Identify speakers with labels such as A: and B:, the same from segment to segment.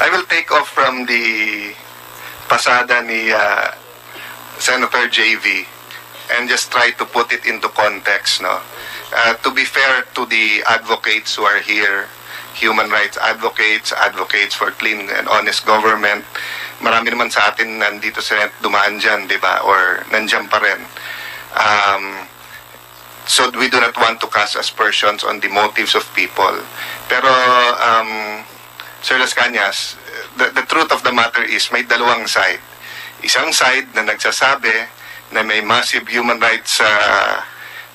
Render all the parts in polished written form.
A: I will take off from the pasada ni Senator JV and just try to put it into context, no? To be fair to the advocates who are here, human rights advocates, advocates for clean and honest government, marami naman sa atin nandito sa dumaan dyan, di ba? Or nandyan pa rin. So we do not want to cast aspersions on the motives of people. Pero, Sir Las Cañas, the truth of the matter is may dalawang side. Isang side na nagsasabi na may massive human rights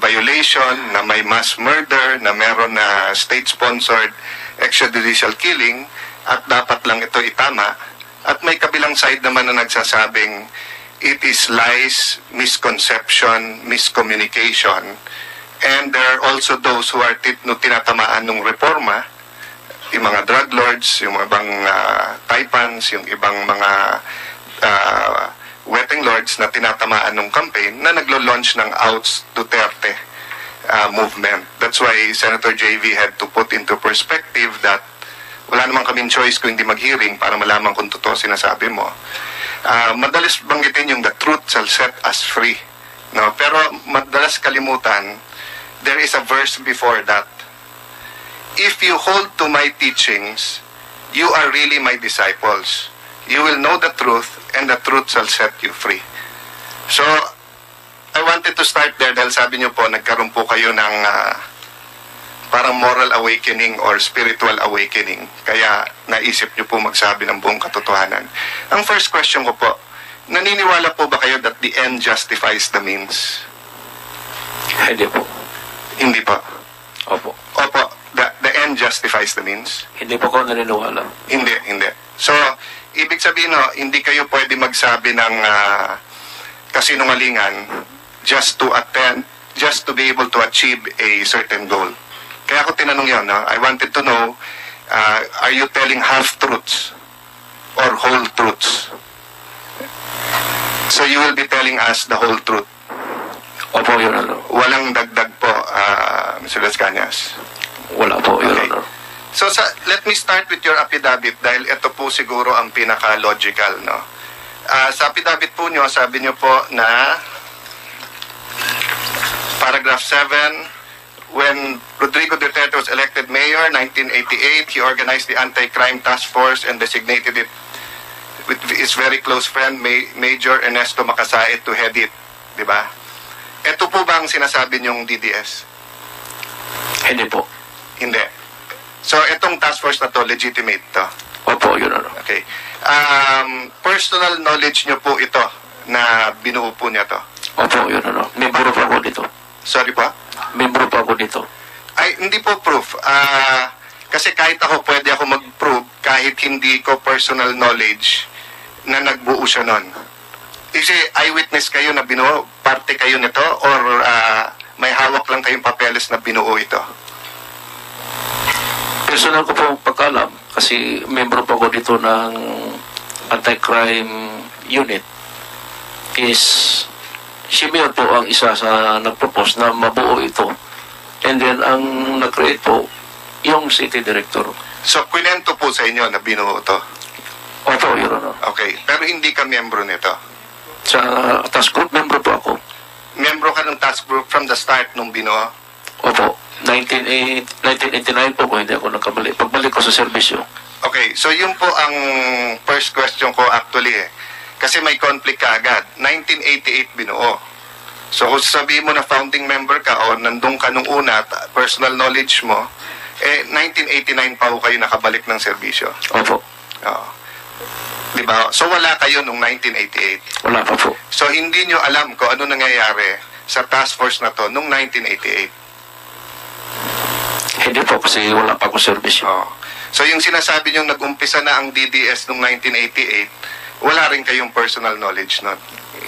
A: violation, na may mass murder, na meron na state-sponsored extrajudicial killing, at dapat lang ito itama. At may kabilang side naman na nagsasabing it is lies, misconception, miscommunication. And there are also those who are tinatamaan ng reforma, yung mga drug lords, yung mga ibang taipans, yung ibang mga wedding lords na tinatamaan ng campaign na naglo-launch ng Outs Duterte movement. That's why Senator JV had to put into perspective that wala naman kaming choice kung hindi mag-hearing para malaman kung totoo sinasabi mo. Madalas banggitin yung the truth shall set us free. No? Pero madalas kalimutan, there is a verse before that. If you hold to my teachings, you are really my disciples. You will know the truth, and the truth shall set you free. So, I wanted to start there dahil sabi niyo po, nagkaroon po kayo ng parang moral awakening or spiritual awakening. Kaya naisip niyo po magsabi ng buong katotohanan. Ang first question ko po, naniniwala po ba kayo that the end justifies the means?
B: Hindi po.
A: Hindi po?
B: Opo.
A: Opo. The end justifies the means?
B: Hindi po ko naniniwala.
A: Hindi. So, ibig sabihin, no, hindi kayo pwede magsabi ng kasinungalingan just to be able to achieve a certain goal. Kaya ako tinanong yun, no? I wanted to know, are you telling half-truths or whole truths? So you will be telling us the whole truth?
B: Opo, Your Honor.
A: Walang dagdag po, Mr. Las Cañas?
B: Wala po, Your
A: Okay.
B: Honor.
A: So let me start with your affidavit dahil ito po siguro ang pinaka-logical, no? Sa affidavit po nyo, sabi nyo po na paragraph 7, when Rodrigo Duterte was elected mayor, 1988, he organized the Anti-Crime Task Force and designated it with his very close friend, Major Ernesto Makasaet, to head it. Diba? Ito po ba ang sinasabi nyong DDS?
B: Hindi po.
A: Hindi. So, itong task force na to, legitimate to?
B: Opo, Your Honor.
A: Okay. Personal knowledge nyo po ito na binuo po niya to?
B: Opo, Your Honor. Membro po ako dito.
A: Sorry po?
B: Membro po ako dito.
A: Ay, hindi po proof. Kasi kahit ako, pwede ako mag-prove kahit hindi ko personal knowledge na nagbuo siya nun. Kasi eyewitness kayo na binuo, parte kayo nito, or may hawak lang kayong papeles na binuo ito?
B: Personal ko po pagkalam kasi membro po ako dito ng anti-crime unit is si Mayor po ang isa sa nag-propose na mabuo ito. And then ang nag-create po yung city director.
A: So, kwento po sa inyo na binuo ito?
B: Opo, Your Honor.
A: Okay. Pero hindi ka miyembro nito?
B: Sa task group, membro po ako.
A: Miyembro ka ng task group from the start nung binuo?
B: Opo. 1989 po kung hindi ako nagkamali. Pagbalik ko sa serbisyo.
A: Okay, so yun po ang first question ko actually Kasi may conflict ka agad. 1988 binuo. So kung sabihin mo na founding member ka o nandun ka nung una, personal knowledge mo, 1989 pa ho kayo nakabalik ng serbisyo.
B: Opo.
A: Oo. Diba? So wala kayo nung 1988.
B: Wala pa po.
A: So hindi nyo alam kung ano nangyayari sa task force na to nung 1988.
B: Hindi po kasi wala pa ako serbisyo.
A: So yung sinasabi nyo nag-umpisa na ang DDS nung 1988, wala rin kayong personal knowledge nun?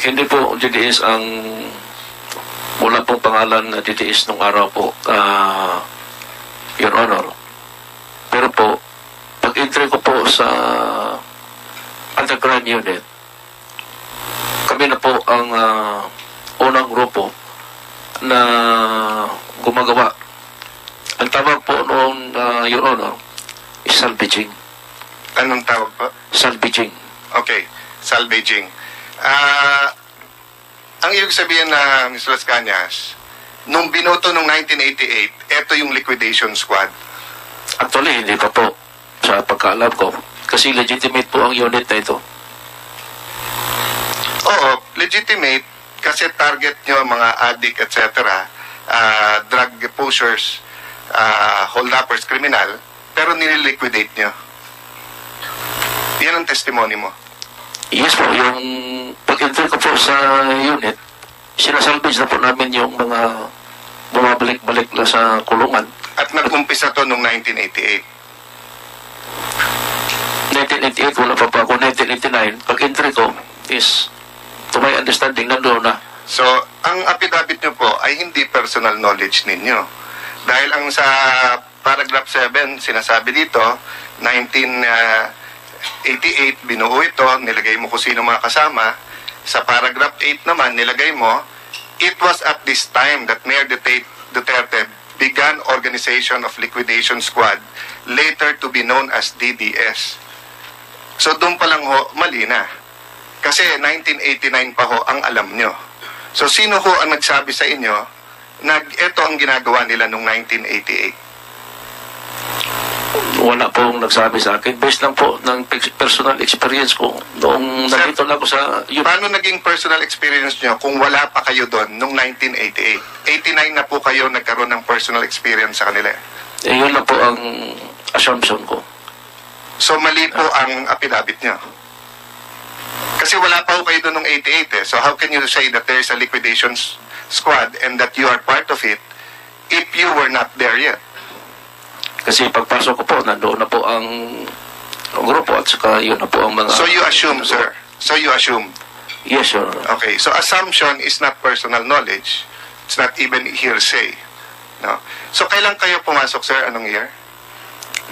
B: Hindi po DDS ang wala pong pangalan na DDS nung araw po, Your Honor. Pero po, pag-entry ko po sa underground unit, kami na po ang unang grupo na gumagawa. Ang tawag po noon, Your Honor, is salvaging.
A: Anong tawag po?
B: Salvaging.
A: Okay, salvaging. Ang ibig sabihin na, Ms. Las Cañas, nung binoto nung 1988, ito yung liquidation squad.
B: Actually, hindi pa po sa pagkaalam ko. Kasi legitimate po ang unit na ito.
A: Oo, legitimate kasi target nyo mga addict, etc., drug pushers, hold-uppers, criminal, pero nililiquidate nyo. Yan ang testimony mo.
B: Yes po, yung pag-enter ko po sa unit, sinasalvage na po namin yung mga bumabalik-balik na sa kulungan.
A: At nag-umpisa to noong 1988.
B: 1988, wala pa ako. 1989, pag-entry ko is, to my understanding, nandoon na.
A: So, ang affidavit nyo po ay hindi personal knowledge ninyo. Dahil ang sa paragraph 7, sinasabi dito, 1988, binuo ito, nilagay mo kung sino mga kasama. Sa paragraph 8 naman, nilagay mo, it was at this time that Mayor Duterte began organization of liquidation squad, later to be known as DDS. So, doon pa lang ho, mali na. Kasi 1989 pa ho ang alam nyo. So, sino ho ang nagsabi sa inyo na ito ang ginagawa nila noong 1988?
B: Wala pong nagsabi sa akin. Based lang po ng personal experience ko noong
A: Sir,
B: nandito na ako sa unit.
A: Paano naging personal experience nyo kung wala pa kayo doon noong 1988? 89 na po kayo nagkaroon ng personal experience sa kanila.
B: Eh, yun lang po ang assumption ko.
A: So, mali po ang affidavit nyo. Kasi wala pa ho kayo doon noong 88 eh. So, how can you say that there's a liquidation squad and that you are part of it if you were not there yet?
B: Kasi pagpasok ko po, nandoon na po ang grupo at saka yun na po ang mga...
A: So, you assume, sir. So, you assume.
B: Yes, sir.
A: Okay. So, assumption is not personal knowledge. It's not even hearsay. No? So, kailan kayo pumasok, sir? Anong year?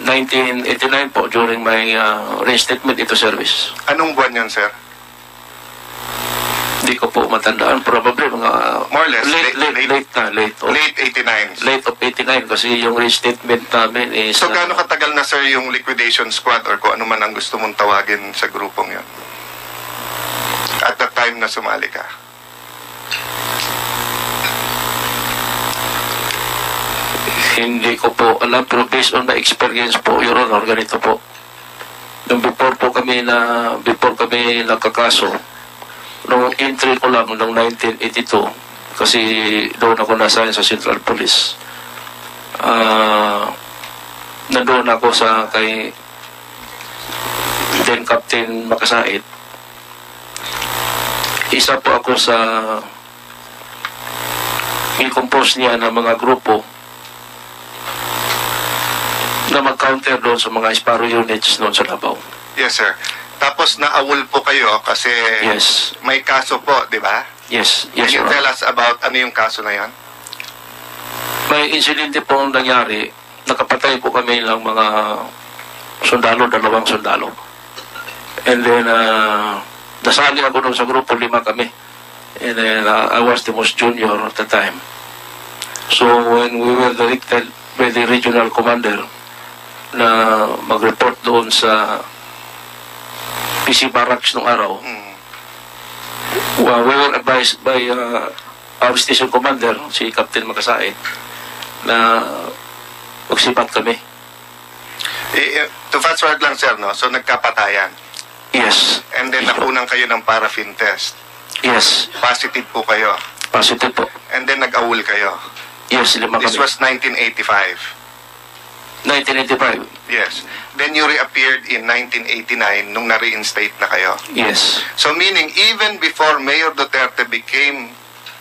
B: 1989 po, during my reinstatement into service.
A: Anong buwan yun, sir?
B: Hindi ko po matandaan. Probably mga...
A: More or less.
B: Late
A: Late 89.
B: Late of 89 kasi yung reinstatement namin is...
A: So, gaano katagal na, sir, yung liquidation squad or kung ano man ang gusto mong tawagin sa grupong yun? At that time na sumali ka?
B: Hindi ko po alam, pero based on my experience po, Your Honor, ganito po. Nung before kami nakakaso, nung entry ko lang noong 1982, kasi doon ako nasayan sa Central Police, nandoon ako sa kay then Captain Makasait. Isa po ako sa i-compose niya ng mga grupo na mag-counter doon sa mga Sparrow units doon sa Davao.
A: Yes, sir. Tapos naawol po kayo kasi
B: Yes.
A: may kaso po, di ba?
B: Yes,
A: Can
B: yes,
A: you
B: Your
A: tell
B: Honor.
A: us about ano yung kaso na yon?
B: May insidente po nangyari, nakapatay po kami ng mga sundalo, 2 sundalo. And then, nasali ako doon sa grupo, 5 kami. And then, I was the most junior at the time. So, when we were directed by the regional commander na mag-report doon sa PC Barracks nung araw, we were advised by our station commander, si Captain Makasait, na magsipat kami.
A: To fast forward lang, sir, no? So, nagkapatayan.
B: Yes.
A: And then, nakunan kayo ng paraffin test.
B: Yes.
A: Positive po kayo.
B: Positive po.
A: And then, nag-awol kayo.
B: Yes, 5
A: This
B: kami.
A: was 1985.
B: 1985.
A: Yes. Then, you reappeared in 1989 nung na-reinstate na kayo.
B: Yes.
A: So, meaning, even before Mayor Duterte became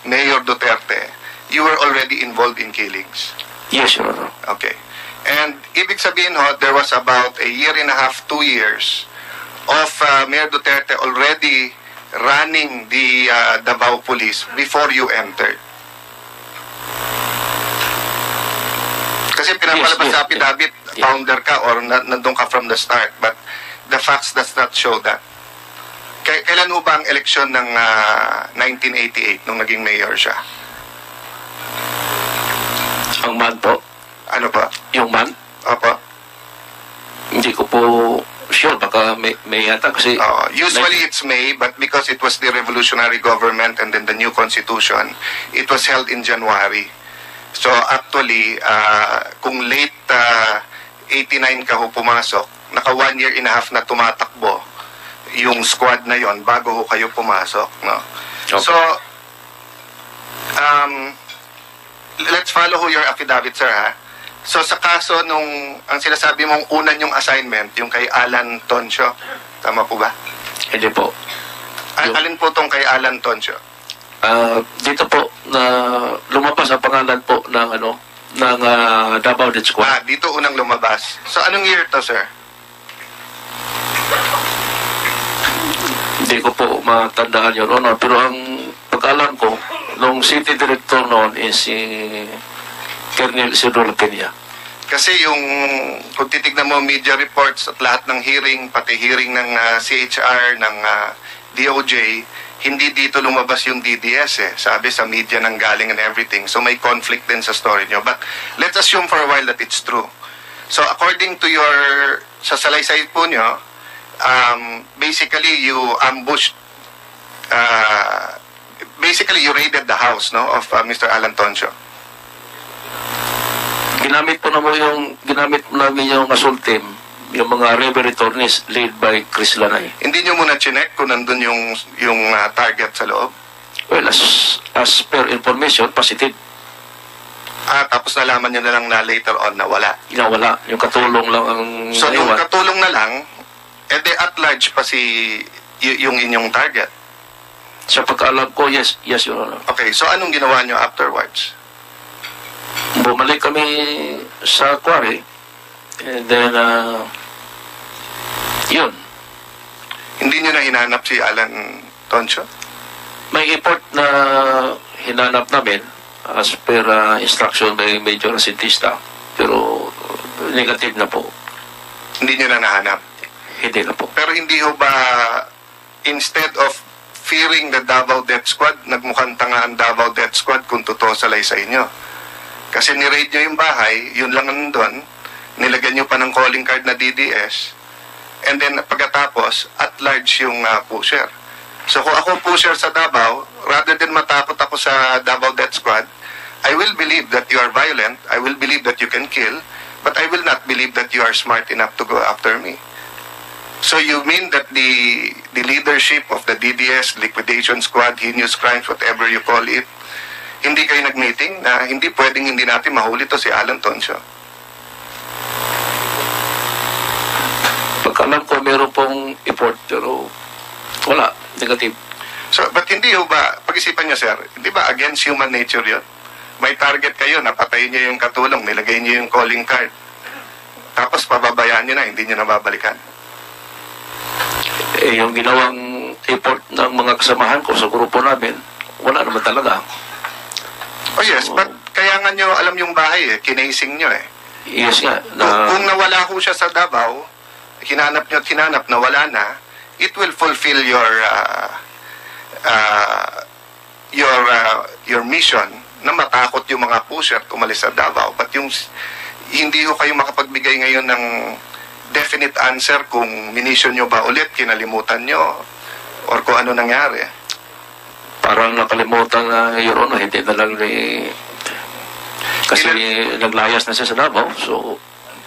A: Mayor Duterte, you were already involved in killings.
B: Yes, Your Honor.
A: Okay. And ibig sabihin ho, there was about a year and a half, 2 years of Mayor Duterte already running the Davao Police before you entered. Kasi pinapalabas
B: Yes,
A: sa
B: yes,
A: affidavit,
B: yes.
A: founder ka or nandun ka from the start. But the facts does not show that. Kailan ho ba ang eleksyon ng 1988 nung naging mayor siya?
B: Ang man po.
A: Ano ba?
B: Yung man,
A: Opo.
B: hindi ko po sure baka may yata kasi...
A: Usually it's May, but because it was the revolutionary government and then the new constitution, it was held in January. So actually, kung late 89 ka ho pumasok, naka 1 year and a half na tumatakbo yung squad na yon bago ho kayo pumasok. No?
B: Okay.
A: So, let's follow ho your affidavit, sir, ha? So sa kaso nung ang sinasabi mong unan yung assignment, yung kay Alan Toncio, tama po ba?
B: Hindi po.
A: Alin po tong kay Alan Toncio?
B: Dito po na lumabas ang pangalan po ng Davao Death Squad.
A: Dito unang lumabas. So anong year to, sir?
B: Hindi ko po matandaan yun, Honor. Pero ang pag-alam ko, nung city director noon is si Colonel Isidoro Peña.
A: Kasi yung, kung titignan mo media reports at lahat ng hearing, pati hearing ng CHR, ng DOJ, hindi dito lumabas yung DDS eh. Sabi sa media nang galing and everything. So may conflict din sa story nyo. But let's assume for a while that it's true. So according to your, sa salaysay po nyo, basically you ambushed, basically you raided the house, no, of Mr. Alan Toncio.
B: Ginamit namin yung assault team, yung mga rebel returnees led by Chris Lanay.
A: Hindi nyo muna chinek kung nandun yung target sa loob?
B: Well, as per information, positive.
A: Tapos nalaman nyo na lang na later on na wala.
B: Inawala. Yung katulong lang ang
A: So yung
B: naiwan.
A: katulong na lang, edi at large pa yung inyong target.
B: Sa pagkaalam ko, yes, Your Honor.
A: Okay, so anong ginawa nyo afterwards?
B: Bumalik kami sa quarry. And then, yun.
A: Hindi nyo na hinanap si Alan Toncio?
B: May report na hinanap namin as per instruction by Major Asintista. Pero negative na po.
A: Hindi nyo na nahanap?
B: Hindi na po.
A: Pero hindi ho ba, instead of fearing the Davao Death Squad, nagmukhang tanga ang Davao Death Squad kung totoo sa laysay nyo? Kasi ni-raid nyo yung bahay, yun lang nandun, nilagyan nyo pa ng calling card na DDS, and then pagkatapos, at large yung pusher. So kung ako pusher sa Davao, rather than matakot ako sa Davao Death Squad, I will believe that you are violent, I will believe that you can kill, but I will not believe that you are smart enough to go after me. So you mean that the leadership of the DDS, liquidation squad, heinous crimes, whatever you call it, hindi kayo nag-meeting na hindi pwedeng hindi natin mahuli to si Alan Toncio?
B: Pagkalam ko, meron pong effort, pero wala, negative.
A: So, but hindi ho ba, pag-isipan niyo, sir, hindi ba against human nature yun? May target kayo, napatayin niyo yung katulong, nilagay niyo yung calling card. Tapos pababayaan niyo na, hindi niyo nababalikan.
B: Yung ginawang effort ng mga kasamahan ko sa grupo namin, wala naman talaga.
A: Oh yes, but kaya nga nyo alam yung bahay eh, kinasing nyo eh.
B: Yes nga.
A: Kung nawala ho siya sa Davao, hinanap nyo at hinanap na wala na, it will fulfill your mission na matakot yung mga pusher tumalis sa Davao. But yung hindi ho kayo makapagbigay ngayon ng definite answer kung minisyon nyo ba ulit, kinalimutan nyo, or kung ano nangyari.
B: Parang nakalimutan na Your Honor, hindi na lang kasi naglayas na siya sa Davao, so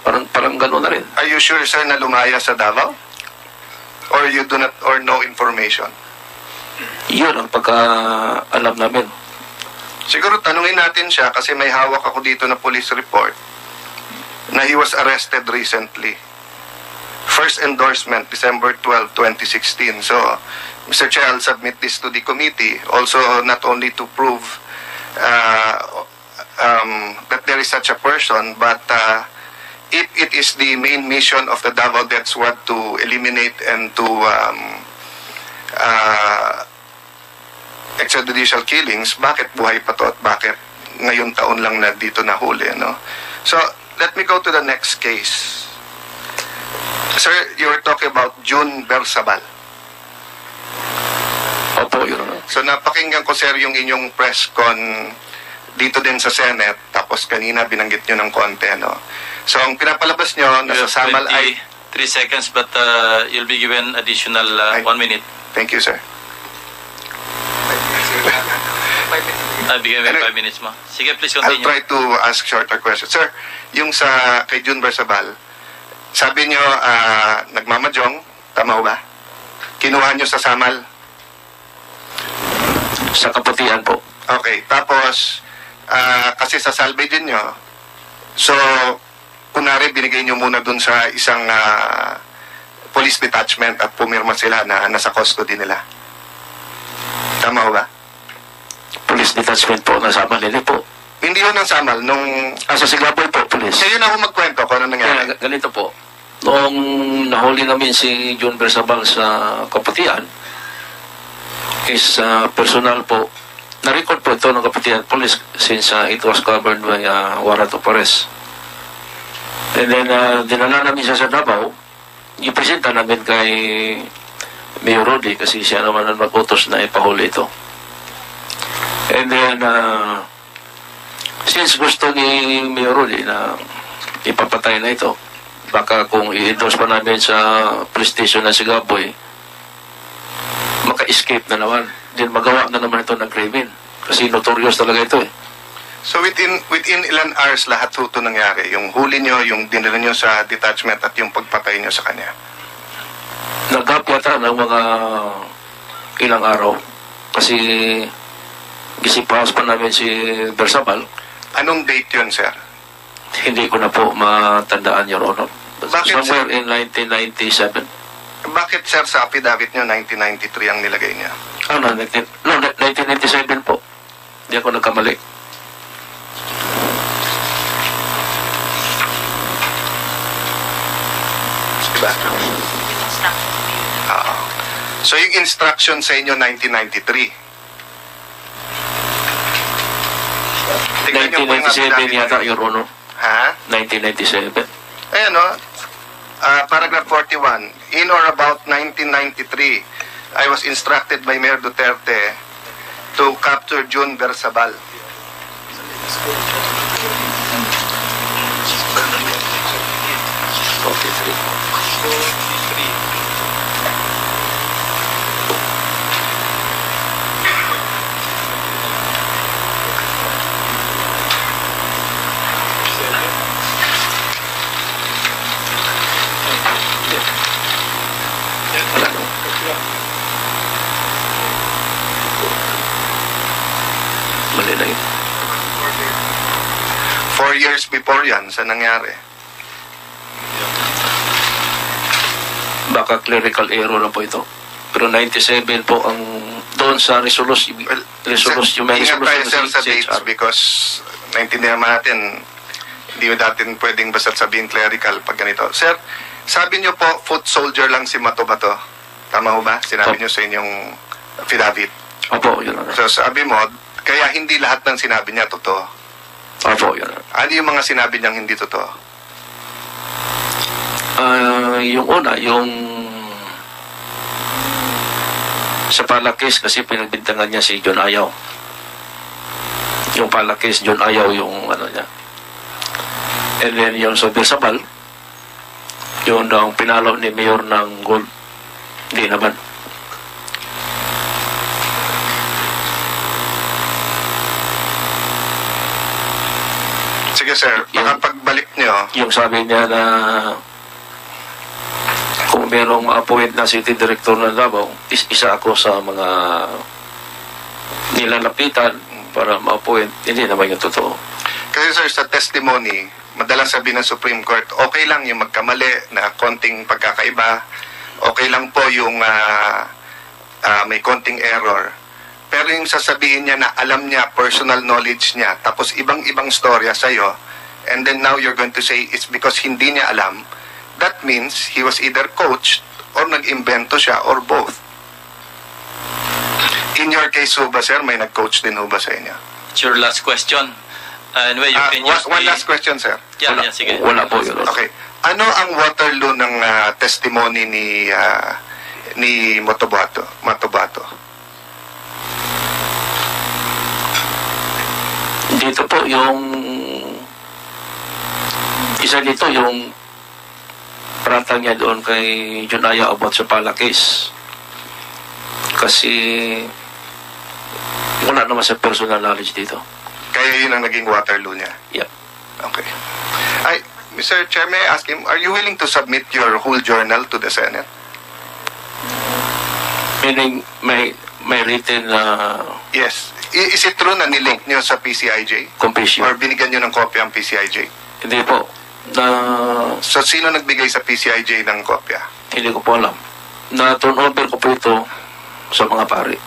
B: parang gano'n na rin.
A: Are you sure, sir, na lumaya sa Davao? Or you do not, or no information?
B: Yun ang pagka-alam namin.
A: Siguro tanungin natin siya kasi may hawak ako dito na police report na he was arrested recently. First endorsement, December 12, 2016. So, Mr. Chair, I'll submit this to the committee, also not only to prove that there is such a person, but if it is the main mission of the Davao Death Squad to eliminate and to extrajudicial killings, bakit buhay pa to at bakit ngayon taon lang na dito nahuli, no? So, let me go to the next case. Sir, you were talking about June Bersabal.
B: Opo, Your Honor.
A: So napakinggan ko, sir, yung inyong press con dito din sa Senate, tapos kanina binanggit nyo ng konti, no? So ang pinapalabas nyo, nasa Samal
C: 3 seconds, but you'll be given additional 1 minute.
A: Thank you, sir.
C: Bigyan mo
A: Anyway,
C: 5 minutes mo. Sige, please
A: I'll
C: continue.
A: try to ask shorter questions. Sir, yung sa kay June Bersabal, sabi nyo nagmamajong, tama ho ba? Kinuha nyo sa Samal?
B: Sa Kaputian po.
A: Okay, tapos kasi sa salvage nyo, so kunwari binigay nyo muna dun sa isang police detachment at pumirma sila na nasa custody nila. Tama ho ba?
B: Police detachment po, nasa Manila po.
A: Hindi ho ng Samal, nung...
B: Sa Sigaboy po, police.
A: Kayo na ho magkwento kung ano nangyari.
B: Kaya ganito po, noong nahuli namin si June Bersabal sa Kaputian, is personal po, na-record po ito ng Kaputian Police since it was covered by warrant of arrest. And then, dinala namin siya sa Davao, ipresenta namin kay Mayor Rudy kasi siya naman ang mag-utos na ipahuli ito. And then, since gusto ni Mayor Rudy na ipapatay na ito, baka kung i-endorse pa namin sa police station na Sigaboy, maka-escape na naman. Then magawa na naman ito ng krimen. Kasi notorious talaga ito eh.
A: So within ilan hours lahat ito nangyari? Yung huli nyo, yung dinala nyo sa detachment at yung pagpatay nyo sa kanya?
B: Nag-gap yata ng mga ilang araw. Kasi gisipaos pa namin si Bersabal.
A: Anong date yun, sir?
B: Hindi ko na po matandaan, Your Honor.
A: Bakit,
B: Somewhere
A: sir?
B: in 1997.
A: Bakit, sir, sa affidavit nyo 1993 ang nilagay niya?
B: No, 1997 po. Hindi ako nagkamali.
A: Diba? Oo. So yung instruction sa inyo 1993. Tingnan niyo po yung
B: 1997
A: affidavit.
B: yata, Your Honor.
A: Ha?
B: 1997.
A: Ayan o. Paragraph 41. In or about 1993, I was instructed by Mayor Duterte to capture June Bersabal.
B: Mali na yun.
A: 4 years before yan, sa nangyari.
B: Baka clerical error na po ito. Pero 97 po ang doon sa resolution.
A: Well,
B: Resolution,
A: sir,
B: may
A: ingat tayo, sir,
B: resolution
A: sa dates
B: CHR.
A: because naintindihan natin, hindi natin pwedeng basta sabihin clerical pag ganito. Sir, sabi niyo po, foot soldier lang si Matobato. Tama ho ba? Sinabi niyo sa inyong affidavit.
B: Opo, Your Honor.
A: So sabi mo, kaya hindi lahat ng sinabi niya totoo.
B: Opo, Your Honor.
A: Ano yung mga sinabi niyang hindi totoo?
B: Yung una, yung sa Palakis kasi pinagbintangan niya si John Ayaw. Yung Palakis, John Ayaw yung ano niya. And then yung sa Bersabal, yung daw pinalo ni Mayor ng gold. Hindi naman.
A: Sige sir, baka pagbalik niyo,
B: Yung sabi niya na kung merong ma-appoint na city director ng Davao, isa ako sa mga nilalapitan para ma-appoint. Hindi naman yung totoo.
A: kasi sir, sa testimony, madalas sabi ng Supreme Court, okay lang yung magkamali na konting pagkakaiba, okay lang po yung may konting error. Pero yung sasabihin niya na alam niya, personal knowledge niya, tapos ibang-ibang storya sa'yo, and then now you're going to say it's because hindi niya alam, that means he was either coached or nag-imbento siya or both. In your case, ho ba, sir, may nag-coach din ho ba sa inyo?
C: It's your last question. Anyway, you can use
A: One last question, sir.
C: Yeah, sige.
B: Wala po yun.
A: Okay. Ano ang Waterloo ng testimony ni Matobato?
B: Dito po yung isa dito yung pratang niya doon kay Junaya about sa Pala case. Kasi wala naman sa personal knowledge dito.
A: Kaya yun ang naging Waterloo niya.
B: Yeah.
A: Okay. Mr. Chair, may I ask him, are you willing to submit your whole journal to the Senate?
B: Meaning, may written
A: Yes. Is it true na nilink niyo sa PCIJ?
B: confession.
A: Or binigyan niyo ng kopya ang PCIJ?
B: Hindi po.
A: So, sino nagbigay sa PCIJ ng kopya?
B: Hindi ko po alam. Na-turn over ko po ito sa mga pare.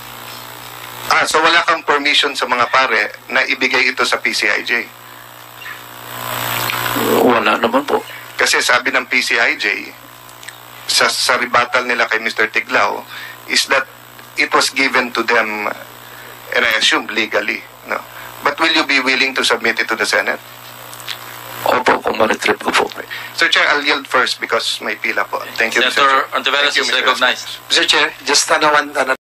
A: So wala kang permission sa mga pare na ibigay ito sa PCIJ?
B: Wala naman po.
A: Kasi sabi ng PCIJ, sa rebuttal nila kay Mr. Tiglao, is that it was given to them, and I assume legally. No? But will you be willing to submit it to the Senate?
B: Opo, kung ma-retrieve ko po.
A: Sir Chair, I'll yield first because may pila po. Thank you, Mr. Chair.
C: Senator Ontiveros
A: Thank you,
C: is
A: Mr.
C: recognized.
A: Estes.
D: Mr. Chair, just one